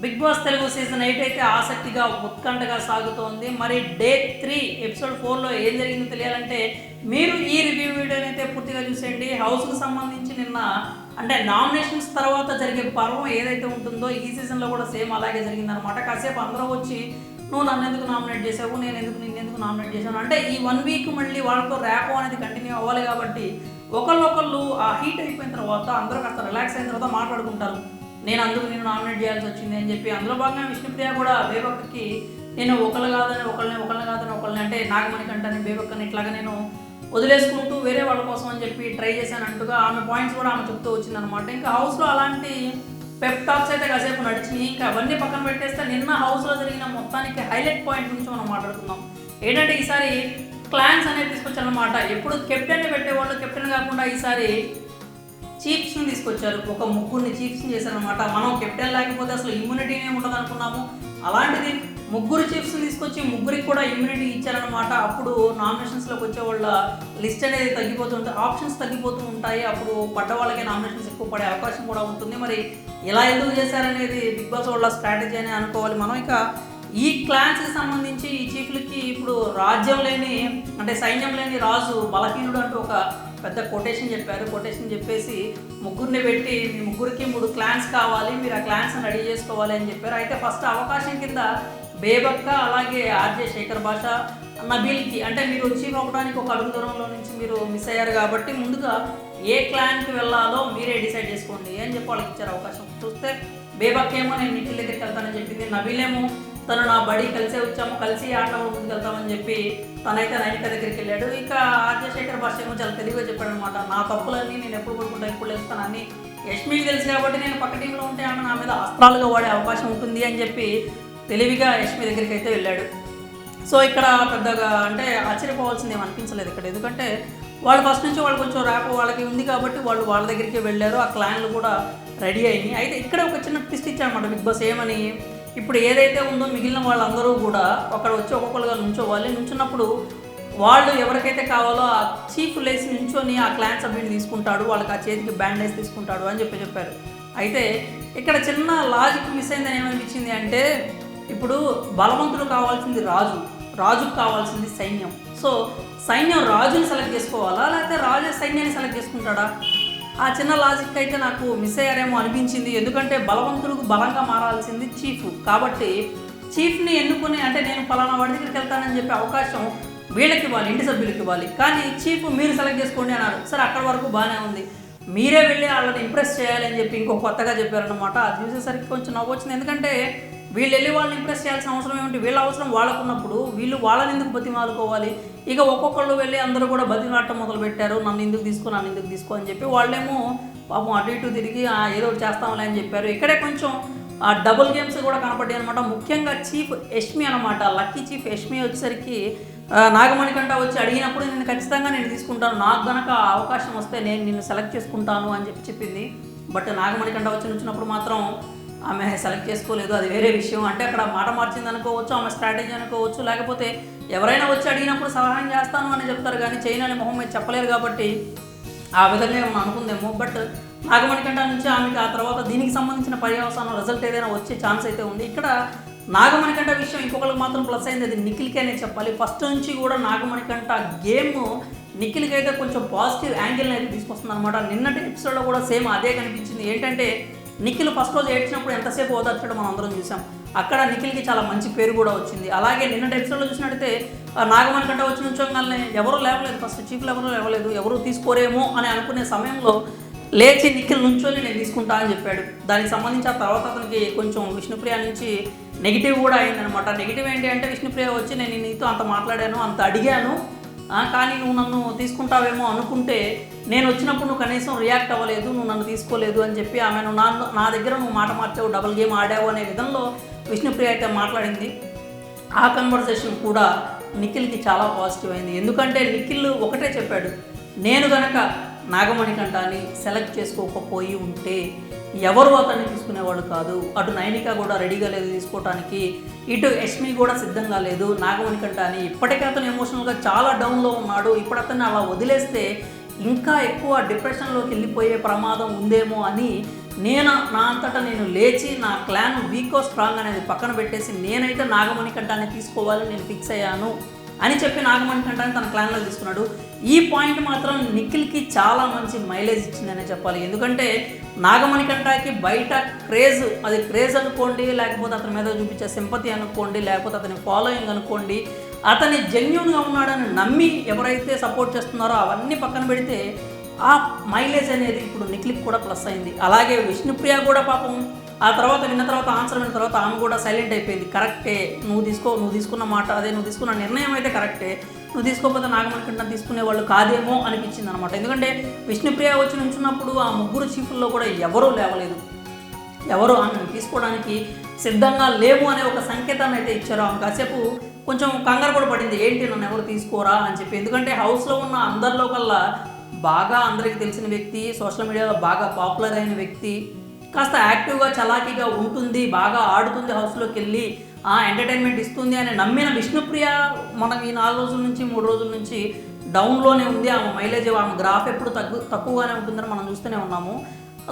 Big boss Telugu season 8 అయితే ఆసక్తిగా ఉత్కంఠగా సాగుతోంది. మరి డే 3 ఎపిసోడ్ 4లో ఏం జరిగిందో తెలియాలంటే మీరు ఈ రివ్యూ వీడియోని అయితే పూర్తిగా చూసేయండి. హౌస్కు సంబంధించి నిన్న అంటే నామినేషన్స్ తర్వాత జరిగే పర్వం ఏదైతే ఉంటుందో ఈ సీజన్లో కూడా సేమ్ అలాగే జరిగిందనమాట. కాసేపు అందరూ వచ్చి నువ్వు నన్ను ఎందుకు నామినేట్ చేసావు, నిన్నెందుకు నామినేట్ చేశాను అంటే ఈ 1 వీక్ మళ్ళీ వాళ్ళతో ర్యాపో అనేది కంటిన్యూ అవ్వాలి కాబట్టి ఒకళ్ళు ఆ హీట్ అయిపోయిన తర్వాత అందరూ కాస్త రిలాక్స్ అయిన తర్వాత మాట్లాడుకుంటారు. నేను అందుకు నేను నామినేట్ చేయాల్సి వచ్చింది అని చెప్పి అందులో భాగంగా విష్ణుప్రియ కూడా బేబక్కకి నేను ఒకళ్ళని అంటే నాగమణికంటని బేబక్కని ఇట్లాగా నేను వదిలేసుకుంటూ వేరే వాళ్ళ కోసం అని చెప్పి ట్రై చేశాను అంటుగా ఆమె పాయింట్స్ కూడా ఆమె చెప్తూ వచ్చిందనమాట. ఇంకా హౌస్లో అలాంటి పెప్ టాక్స్ అయితే కాసేపు నడిచినాయి. ఇంకా అవన్నీ పక్కన పెట్టేస్తే నిన్న హౌస్లో జరిగిన మొత్తానికి హైలైట్ పాయింట్ గురించి మనం మాట్లాడుకుందాం. ఏంటంటే ఈసారి క్లాన్స్ అనేది తీసుకొచ్చారనమాట. ఎప్పుడు కెప్టెన్ని పెట్టేవాళ్ళు, కెప్టెన్ కాకుండా ఈసారి చీఫ్స్ని తీసుకొచ్చారు. ఒక ముగ్గురిని చీఫ్స్ని చేశారనమాట. మనం కెప్టెన్ లేకపోతే అసలు ఇమ్యూనిటీనే ఉంటుంది అనుకున్నాము. అలాంటిది ముగ్గురు చీఫ్స్ని తీసుకొచ్చి ముగ్గురికి కూడా ఇమ్యూనిటీ ఇచ్చారనమాట. అప్పుడు నామినేషన్స్లోకి వచ్చే వాళ్ళ లిస్ట్ అనేది తగ్గిపోతుంటే ఆప్షన్స్ తగ్గిపోతూ ఉంటాయి. అప్పుడు పడ్డ వాళ్ళకే నామినేషన్స్ ఎక్కువ పడే అవకాశం కూడా ఉంటుంది. మరి ఇలా ఎందుకు చేశారనేది బిగ్ బాస్ వాళ్ళ స్ట్రాటజీ అని అనుకోవాలి మనం. ఇక ఈ క్లాన్స్కి సంబంధించి ఈ చీఫ్లకి ఇప్పుడు రాజ్యం లేని అంటే సైన్యం లేని రాజు బలహీనుడు అంటూ ఒక పెద్ద కొటేషన్ చెప్పారు. కొటేషన్ చెప్పేసి ముగ్గురిని పెట్టి మీ ముగ్గురికి 3 క్లాన్స్ కావాలి, మీరు ఆ క్లాన్స్ని రెడీ చేసుకోవాలి అని చెప్పారు. అయితే ఫస్ట్ అవకాశం కింద బేబక్క అలాగే ఆర్జే శేఖర్ భాష నబీల్కి అంటే మీరు చీఫ్ అవ్వడానికి ఒక అడుగు దూరంలో నుంచి మీరు మిస్ అయ్యారు కాబట్టి ముందుగా ఏ క్లాన్కి వెళ్ళాలో మీరే డిసైడ్ చేసుకోండి అని చెప్పి వాళ్ళకి ఇచ్చారు అవకాశం. చూస్తే బేబక్క ఏమో నేను నిఖిల్ దగ్గరికి వెళ్తానని చెప్పింది. నబీలేమో తను నా బడి కలిసే వచ్చాము, కలిసి ఆటలో ముందుకు వెళ్తామని చెప్పి తనైతే నైనిక దగ్గరికి వెళ్ళాడు. ఇక ఆర్జశేఖర్ భాష ఏమో చాలా తెలివిగా చెప్పాడు అనమాట. నా తప్పులన్నీ నేను ఎప్పుడు పడుకుంటా ఎప్పుడు లేస్తాను అన్నీ యష్మికి తెలుసు కాబట్టి నేను పక్క టీంలో ఉంటే ఆమె నా మీద అస్త్రాలుగా వాడే అవకాశం ఉంటుంది అని చెప్పి తెలివిగా యష్మి దగ్గరికి అయితే వెళ్ళాడు. సో ఇక్కడ పెద్దగా అంటే ఆశ్చర్యపోవాల్సింది ఏమి అనిపించలేదు ఇక్కడ. ఎందుకంటే వాళ్ళు ఫస్ట్ నుంచి వాళ్ళు కొంచెం ర్యాప్ వాళ్ళకి ఉంది కాబట్టి వాళ్ళు వాళ్ళ దగ్గరికి వెళ్ళారు. ఆ క్లాన్లు కూడా రెడీ అయినాయి. అయితే ఇక్కడ ఒక చిన్న ట్విస్ట్ ఇచ్చారనమాట బిగ్ బాస్. ఏమని ఇప్పుడు ఏదైతే ఉందో మిగిలిన వాళ్ళందరూ కూడా అక్కడ వచ్చి ఒక్కొక్కరుగా నుంచోవాలి. నుంచున్నప్పుడు వాళ్ళు ఎవరికైతే కావాలో ఆ చీఫ్ లేసి నుంచొని ఆ క్లాన్ సభ్యుని తీసుకుంటాడు, వాళ్ళకి ఆ చేతికి బ్యాండేజ్ తీసుకుంటాడు అని చెప్పారు. అయితే ఇక్కడ చిన్న లాజిక్ మిస్ అయిందని ఏమనిపించింది అంటే ఇప్పుడు బలవంతుడు కావాల్సింది రాజుకు కావాల్సింది సైన్యం. సో సైన్యం రాజుని సెలెక్ట్ చేసుకోవాలా లేకపోతే రాజు సైన్యాన్ని సెలెక్ట్ చేసుకుంటాడా? ఆ చిన్న లాజిక్ అయితే నాకు మిస్ అయ్యారేమో అనిపించింది. ఎందుకంటే బలవంతుడికి బలంగా మారాల్సింది చీఫ్ కాబట్టి చీఫ్ని ఎన్నుకుని అంటే నేను పలానా వాడి దగ్గరికి వెళ్తానని చెప్పే అవకాశం వీళ్ళకి ఇవ్వాలి, ఇంటి సభ్యులకి ఇవ్వాలి. కానీ చీఫ్ మీరు సెలెక్ట్ చేసుకోండి అన్నారు. సరే అక్కడి వరకు బాగానే ఉంది. మీరే వెళ్ళి వాళ్ళని ఇంప్రెస్ చేయాలి అని చెప్పి ఇంకో కొత్తగా చెప్పారనమాట. అది చూసేసరికి కొంచెం నవ్వు వచ్చింది. ఎందుకంటే వీళ్ళు వెళ్ళి వాళ్ళని ఇంప్రెస్ చేయాల్సిన అవసరం ఏమిటి? వీళ్ళ అవసరం వాళ్ళకు ఉన్నప్పుడు వీళ్ళు వాళ్ళని ఎందుకు బతిమాలుకోవాలి? ఇక ఒక్కొక్కళ్ళు వెళ్ళి అందరూ కూడా బతిమాటం మొదలు పెట్టారు. నన్ను ఎందుకు తీసుకో అని చెప్పి వాళ్ళేమో పాపం అటు ఇటు తిరిగి ఏదో ఒకటి చేస్తామని అని చెప్పారు. ఇక్కడే కొంచెం డబుల్ గేమ్స్ కూడా కనపడ్డాయి అనమాట. ముఖ్యంగా చీఫ్ యష్మి అనమాట. లక్కీ చీఫ్ యష్మి వచ్చేసరికి నాగమణికంట వచ్చి అడిగినప్పుడు నేను ఖచ్చితంగా తీసుకుంటాను, నాకు గనక అవకాశం వస్తే నేను నిన్ను సెలెక్ట్ చేసుకుంటాను అని చెప్పింది. బట్ నాగమణికంట వచ్చి నుంచినప్పుడు మాత్రం ఆమె సెలెక్ట్ చేసుకోలేదు. అది వేరే విషయం. అంటే అక్కడ మాట మార్చింది అనుకోవచ్చు, ఆమె స్ట్రాటజీ అనుకోవచ్చు, లేకపోతే ఎవరైనా వచ్చి అడిగినప్పుడు సహాయం చేస్తాను అని చెప్తారు కానీ చేయనని మొహం మీద చెప్పలేరు కాబట్టి ఆ విధంగా ఏమన్నా అనుకుందేమో. బట్ నాగమణికంట నుంచి ఆమెకి ఆ తర్వాత దీనికి సంబంధించిన పర్యవసానం రిజల్ట్ ఏదైనా వచ్చే ఛాన్స్ అయితే ఉంది. ఇక్కడ నాగమణికంట విషయం ఇంకొకరికి మాత్రం ప్లస్ అయింది, అది నిఖిల్కి అనే చెప్పాలి. ఫస్ట్ నుంచి కూడా నాగమణికంట గేమ్ నిఖిల్కి అయితే కొంచెం పాజిటివ్ యాంగిల్ని అయితే తీసుకొస్తుంది అనమాట. నిన్నటి ఎపిసోడ్లో కూడా సేమ్ అదే కనిపించింది. ఏంటంటే నిఖిల్ ఫస్ట్ రోజు ఏడ్చినప్పుడు ఎంతసేపు ఓదార్చడం మనం అందరం చూసాం. అక్కడ నిఖిల్కి చాలా మంచి పేరు కూడా వచ్చింది. అలాగే నిన్నటి ఎపిసోడ్లో చూసినట్టయితే నాగమణికంట వచ్చి నుంచోగానే ఎవరు లేవలేదు, ఫస్ట్ చీఫ్లు ఎవరు లేవలేదు, ఎవరు తీసుకోరేమో అని అనుకునే సమయంలో లేచి నిఖిల్ నుంచొని నేను తీసుకుంటా అని చెప్పాడు. దానికి సంబంధించి ఆ తర్వాత అతనికి కొంచెం విష్ణుప్రియ నుంచి నెగిటివ్ కూడా అయిందనమాట. నెగిటివ్ ఏంటి అంటే విష్ణుప్రియ వచ్చి నేను నీతో అంత మాట్లాడాను, అంత అడిగాను, కానీ నువ్వు నన్ను తీసుకుంటావేమో అనుకుంటే నేను వచ్చినప్పుడు నువ్వు కనీసం రియాక్ట్ అవ్వలేదు, నువ్వు నన్ను తీసుకోలేదు అని చెప్పి ఆమెను నా దగ్గర నువ్వు మాట మార్చావు, డబుల్ గేమ్ ఆడావు అనే విధంలో విష్ణుప్రియ అయితే మాట్లాడింది. ఆ కన్వర్సేషన్ కూడా నిఖిల్కి చాలా పాజిటివ్ అయింది. ఎందుకంటే నిఖిల్ ఒకటే చెప్పాడు, నేను కనుక నాగమణికంటని సెలెక్ట్ చేసుకోకపోయి ఉంటే ఎవరు అతన్ని తీసుకునేవాడు కాదు. అటు నైనిక కూడా రెడీగా లేదు తీసుకోవటానికి, ఇటు యష్మి కూడా సిద్ధంగా లేదు. నాగమణికంట అని ఇప్పటికే అతను ఎమోషనల్గా చాలా డౌన్లో ఉన్నాడు. ఇప్పుడు అతన్ని అలా వదిలేస్తే ఇంకా ఎక్కువ డిప్రెషన్లోకి వెళ్ళిపోయే ప్రమాదం ఉందేమో అని నా అంతటా నేను లేచి నా క్లాన్ వీకో స్ట్రాంగ్ అనేది పక్కన పెట్టేసి నేనైతే నాగమణికంఠాన్ని తీసుకోవాలని నేను ఫిక్స్ అయ్యాను అని చెప్పి నాగమణికంఠాన్ని తన క్లాన్లో తీసుకున్నాడు. ఈ పాయింట్ మాత్రం నిఖిల్కి చాలా మంచి మైలేజ్ ఇచ్చిందనే చెప్పాలి. ఎందుకంటే నాగమణికంఠకి బయట క్రేజ్, అది క్రేజ్ అనుకోండి, లేకపోతే అతని మీద చూపించే సింపతి అనుకోండి, లేకపోతే అతని ఫాలోయింగ్ అనుకోండి, అతని జెన్యూన్గా ఉన్నాడని నమ్మి ఎవరైతే సపోర్ట్ చేస్తున్నారో అవన్నీ పక్కన పెడితే ఆ మైలేజ్ అనేది ఇప్పుడు నిఖిల్కి కూడా ప్లస్ అయింది. అలాగే విష్ణుప్రియ కూడా పాపం ఆ తర్వాత విన్న తర్వాత ఆన్సర్ విన్న తర్వాత ఆమె కూడా సైలెంట్ అయిపోయింది. కరెక్టే, నువ్వు తీసుకున్న మాట అదే, నువ్వు తీసుకున్న నిర్ణయం అయితే కరెక్టే, నువ్వు తీసుకోకపోతే నాగమణికంఠన్ తీసుకునే వాళ్ళు కాదేమో అనిపించింది అనమాట. ఎందుకంటే విష్ణుప్రియ వచ్చి నుంచున్నప్పుడు ఆ ముగ్గురు చీఫుల్లో కూడా ఎవరూ లేవలేదు, ఎవరు ఆమెను తీసుకోవడానికి సిద్ధంగా లేవు అనే ఒక సంకేతాన్ని అయితే ఇచ్చారు. ఆమె కాసేపు కొంచెం కంగారు కూడా పడింది, ఏంటి నన్ను ఎవరు తీసుకోరా అని చెప్పి. ఎందుకంటే హౌస్లో ఉన్న అందరిలో కల్లా బాగా అందరికీ తెలిసిన వ్యక్తి, సోషల్ మీడియాలో బాగా పాపులర్ అయిన వ్యక్తి, కాస్త యాక్టివ్గా చలాకీగా ఉంటుంది, బాగా ఆడుతుంది, హౌస్లోకి వెళ్ళి ఎంటర్టైన్మెంట్ ఇస్తుంది అని నమ్మిన విష్ణుప్రియ మనం ఈ 4 రోజుల నుంచి 3 రోజుల నుంచి డౌన్లోనే ఉంది. ఆమె మైలేజ్, ఆమె గ్రాఫ్ ఎప్పుడు తక్కువగానే ఉంటుందని మనం చూస్తూనే ఉన్నాము.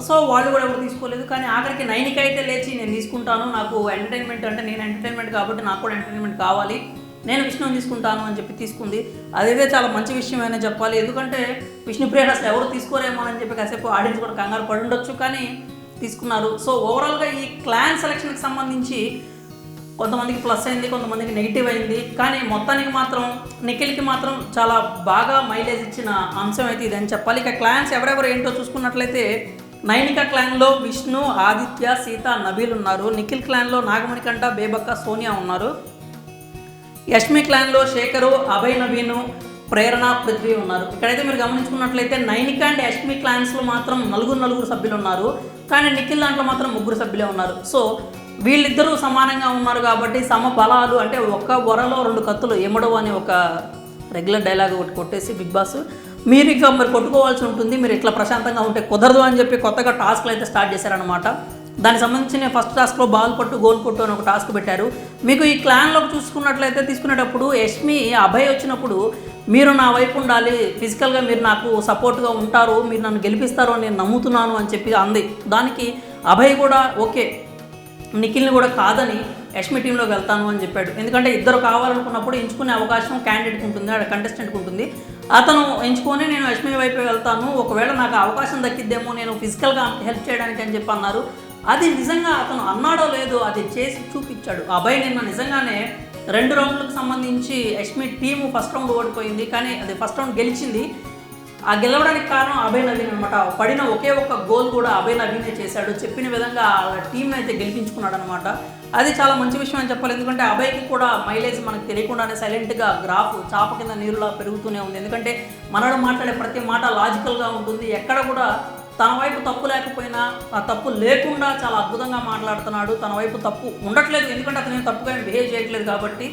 సో వాళ్ళు కూడా ఎవరు తీసుకోలేదు. కానీ ఆఖరికి నైన్కి అయితే లేచి నేను తీసుకుంటాను, నాకు ఎంటర్టైన్మెంట్ అంటే నేను ఎంటర్టైన్మెంట్ కాబట్టి నాకు కూడా ఎంటర్టైన్మెంట్ కావాలి, నేను విష్ణుని తీసుకుంటాను అని చెప్పి తీసుకుంది. అదైతే చాలా మంచి విషయమైనా చెప్పాలి. ఎందుకంటే విష్ణుప్రియ అసలు ఎవరు తీసుకోరేమో అని చెప్పి కాసేపు ఆడియన్స్ కూడా కంగారు పడి ఉండొచ్చు, కానీ తీసుకున్నారు. సో ఓవరాల్గా ఈ క్లాన్ సెలక్షన్కి సంబంధించి కొంతమందికి ప్లస్ అయింది, కొంతమందికి నెగిటివ్ అయింది. కానీ మొత్తానికి మాత్రం నిఖిల్కి మాత్రం చాలా బాగా మైలేజ్ ఇచ్చిన అంశం అయితే ఇదని చెప్పాలి. ఇక క్లాన్స్ ఎవరెవరు ఏంటో చూసుకున్నట్లయితే నైనిక క్లాన్లో విష్ణు, ఆదిత్య, సీత, నబీల్ ఉన్నారు. నిఖిల్ క్లాన్లో నాగమణికంఠ, బేబక్క, సోనియా ఉన్నారు. యష్మి క్లాన్లో శేఖరు, అభయ్, నవీను, ప్రేరణ, పృథ్వీ ఉన్నారు. ఇక్కడైతే మీరు గమనించుకున్నట్లయితే నైనిక అండ్ యష్మి క్లాన్స్లో మాత్రం నలుగురు సభ్యులు ఉన్నారు. కానీ నిఖిల్ దాంట్లో మాత్రం 3 సభ్యులే ఉన్నారు. సో వీళ్ళిద్దరూ సమానంగా ఉన్నారు కాబట్టి సమ బలాలు, అంటే ఒక్క వరలో 2 కత్తులు ఎమ్మడు అనే ఒక రెగ్యులర్ డైలాగ్ ఒకటి కొట్టేసి బిగ్ బాస్ మీరు ఇక మరి కొట్టుకోవాల్సి ఉంటుంది, మీరు ఇట్లా ప్రశాంతంగా ఉంటే కుదరదు అని చెప్పి కొత్తగా టాస్క్లు అయితే స్టార్ట్ చేశారనమాట. దానికి సంబంధించిన ఫస్ట్ టాస్క్లో బాల్ కొట్టు గోల్ కొట్టు అని ఒక టాస్క్ పెట్టారు. మీకు ఈ క్లాన్లోకి చూసుకున్నట్లయితే తీసుకునేటప్పుడు యష్మి, అభయ్ వచ్చినప్పుడు మీరు నా వైపు ఉండాలి, ఫిజికల్గా మీరు నాకు సపోర్ట్గా ఉంటారు, మీరు నన్ను గెలిపిస్తారు అని నేను నమ్ముతున్నాను అని చెప్పి అంది. దానికి అభయ్ కూడా ఓకే, నిఖిల్ని కూడా కాదని యష్మి టీంలోకి వెళ్తాను అని చెప్పాడు. ఎందుకంటే ఇద్దరు కావాలనుకున్నప్పుడు ఎంచుకునే అవకాశం క్యాండిడేట్కి ఉంటుంది, కంటెస్టెంట్కి ఉంటుంది. అతను ఎంచుకొని నేను యష్మి వైపు వెళ్తాను, ఒకవేళ నాకు అవకాశం దక్కిద్దేమో నేను ఫిజికల్గా హెల్ప్ చేయడానికి అని చెప్పి అన్నారు. అది నిజంగా అతను అన్నాడో లేదో అది చేసి చూపించాడు. అభయ్ నిన్న నిజంగానే 2 రౌండ్లకు సంబంధించి యష్మి టీము ఫస్ట్ రౌండ్ ఓడిపోయింది, కానీ అది ఫస్ట్ రౌండ్ గెలిచింది. ఆ గెలవడానికి కారణం అభయ్ నవీన్ అనమాట. పడిన ఒకే ఒక్క గోల్ కూడా అభయ్ నవీనే చేశాడు. చెప్పిన విధంగా ఆ టీంని అయితే గెలిపించుకున్నాడు అనమాట. అది చాలా మంచి విషయం అని చెప్పాలి. ఎందుకంటే అభయ్కి కూడా మైలేజ్ మనకు తెలియకుండానే సైలెంట్గా గ్రాఫ్ చాప కింద నీరులా పెరుగుతూనే ఉంది. ఎందుకంటే మనడు మాట్లాడే ప్రతి మాట లాజికల్గా ఉంటుంది, ఎక్కడ కూడా తన వైపు తప్పు లేకపోయినా ఆ తప్పు లేకుండా చాలా అద్భుతంగా మాట్లాడుతున్నాడు. తన వైపు తప్పు ఉండట్లేదు, ఎందుకంటే అతను తప్పుగా బిహేవ్ చేయట్లేదు కాబట్టి.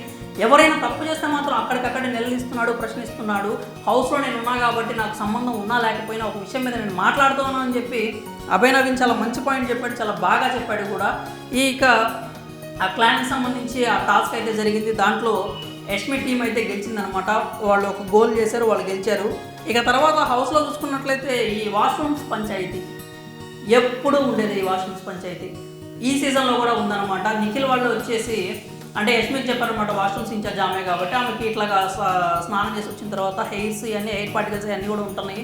ఎవరైనా తప్పు చేస్తే మాత్రం అక్కడికక్కడే నిలదీస్తున్నాడు, ప్రశ్నిస్తున్నాడు. హౌస్లో నేను ఉన్నా కాబట్టి నాకు సంబంధం ఉన్నా లేకపోయినా ఒక విషయం మీద నేను మాట్లాడుతాను అని చెప్పి అభయ్ నవీన్ చాలా మంచి పాయింట్ చెప్పాడు, చాలా బాగా చెప్పాడు కూడా. ఇక ఆ క్లాన్కి సంబంధించి ఆ టాస్క్ అయితే జరిగింది. దాంట్లో యష్మి టీం అయితే గెలిచిందనమాట. వాళ్ళు ఒక గోల్ చేశారు, వాళ్ళు గెలిచారు. ఇక తర్వాత హౌస్లో చూసుకున్నట్లయితే ఈ వాష్రూమ్స్ పంచాయతీ ఎప్పుడు ఉండేది. ఈ వాష్రూమ్స్ పంచాయతీ ఈ సీజన్లో కూడా ఉందన్నమాట. నిఖిల్ వాళ్ళు వచ్చేసి అంటే యష్మికి చెప్పారనమాట, వాష్రూమ్స్ ఇన్ఛార్జ్ ఆమె కాబట్టి ఆమెకి ఇట్లాగా స్నానం చేసి వచ్చిన తర్వాత హెయిర్స్ ఇవన్నీ హెయిర్ పార్టికల్స్ అన్నీ కూడా ఉంటున్నాయి.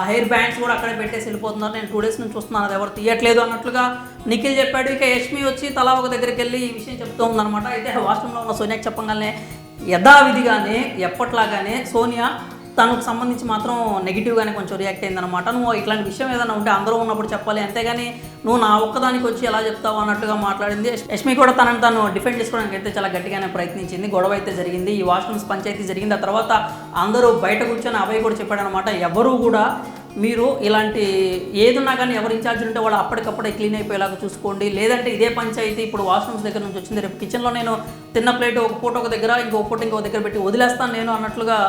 హెయిర్ బ్యాండ్స్ కూడా అక్కడే పెట్టేసి వెళ్ళిపోతున్నారు. నేను 2 డేస్ నుంచి చూస్తున్నాను, అది ఎవరు తీయట్లేదు అన్నట్లుగా నిఖిల్ చెప్పాడు. ఇక యష్మి వచ్చి తలా ఒక దగ్గరికి వెళ్ళి ఈ విషయం చెప్తూ ఉందన్నమాట. అయితే వాష్రూమ్లో ఉన్న సోనియాకి చెప్పగానే యథావిధిగానే ఎప్పట్లాగానే సోనియా తనకు సంబంధించి మాత్రం నెగిటివ్గానే కొంచెం రియాక్ట్ అయిందనమాట. నువ్వు ఇట్లాంటి విషయం ఏదైనా ఉంటే అందరూ ఉన్నప్పుడు చెప్పాలి, అంతేగాని నువ్వు నా ఒక్కదానికి వచ్చి ఎలా చెప్తావు అన్నట్టుగా మాట్లాడింది. యష్మి కూడా తనని తను డిఫెండ్ చేసుకోవడానికి అయితే చాలా గట్టిగానే ప్రయత్నించింది. గొడవ అయితే జరిగింది, ఈ వాష్రూమ్స్ పంచాయతీ జరిగింది. ఆ తర్వాత అందరూ బయట కూర్చొని అభయ్ కూడా చెప్పాడనమాట, ఎవరు కూడా మీరు ఇలాంటి ఏదున్నా కానీ ఎవరు ఇన్ఛార్జ్ ఉంటే వాళ్ళు అప్పటికప్పుడే క్లీన్ అయిపోయేలాగా చూసుకోండి, లేదంటే ఇదే పంచాయతీ ఇప్పుడు వాష్రూమ్స్ దగ్గర నుంచి వచ్చింది, రేపు కిచెన్లో నేను తిన్న ప్లేట్ ఒక పూట ఒక దగ్గర ఇంకో పూట ఇంకో దగ్గర పెట్టి వదిలేస్తాను నేను అన్నట్లుగా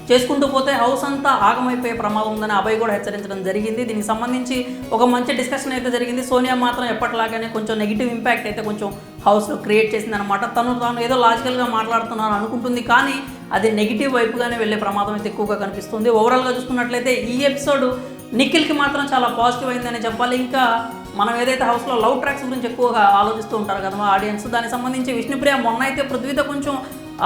చేసుకుంటూ పోతే హౌస్ అంతా ఆగమైపోయే ప్రమాదం ఉందని అభయ్ కూడా హెచ్చరించడం జరిగింది. దీనికి సంబంధించి ఒక మంచి డిస్కషన్ అయితే జరిగింది. సోనియా మాత్రం ఎప్పటిలాగానే కొంచెం నెగిటివ్ ఇంపాక్ట్ అయితే కొంచెం హౌస్లో క్రియేట్ చేసింది అనమాట. తాను ఏదో లాజికల్గా మాట్లాడుతున్నాను అనుకుంటుంది, కానీ అది నెగిటివ్ వైపుగానే వెళ్ళే ప్రమాదం అయితే ఎక్కువగా కనిపిస్తుంది. ఓవరాల్గా చూసుకున్నట్లయితే ఈ ఎపిసోడ్ నిఖిల్కి మాత్రం చాలా పాజిటివ్ అయిందని చెప్పాలి. ఇంకా మనం ఏదైతే హౌస్లో లవ్ ట్రాక్స్ గురించి ఎక్కువగా ఆలోచిస్తూ ఉంటారు కదా మా ఆడియన్స్, దానికి సంబంధించి విష్ణుప్రియ మొన్న అయితే పృథ్వీతో కొంచెం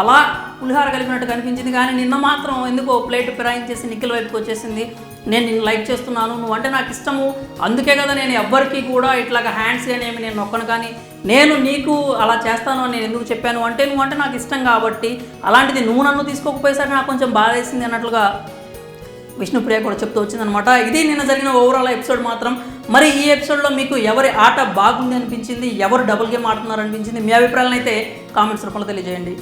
అలా పులిహార కలిపినట్టు కనిపించింది, కానీ నిన్న మాత్రం ఎందుకో ప్లేట్ ఫిరాయించేసి నిఖిల్ వైపుకి వచ్చేసింది. నేను నిన్ను లైక్ చేస్తున్నాను, నువ్వు అంటే నాకు ఇష్టము, అందుకే కదా నేను ఎవ్వరికి కూడా ఇట్లాగా హ్యాండ్స్ అనేవి నేను నొక్కను, కానీ నేను నీకు అలా చేస్తాను అని నేను ఎందుకు చెప్పాను అంటే నువ్వు అంటే నాకు ఇష్టం కాబట్టి, అలాంటిది నువ్వు నన్ను తీసుకోకపోయేసరికి నాకు కొంచెం బాధ వేసింది అన్నట్లుగా విష్ణుప్రియ కూడా చెప్తూ వచ్చిందనమాట. ఇది నిన్న జరిగిన ఓవరాల్ ఎపిసోడ్ మాత్రం. మరి ఈ ఎపిసోడ్లో మీకు ఎవరి ఆట బాగుంది అనిపించింది, ఎవరు డబుల్ గేమ్ ఆడుతున్నారు అనిపించింది, మీ అభిప్రాయాలను అయితే కామెంట్స్ రూపంలో తెలియజేయండి.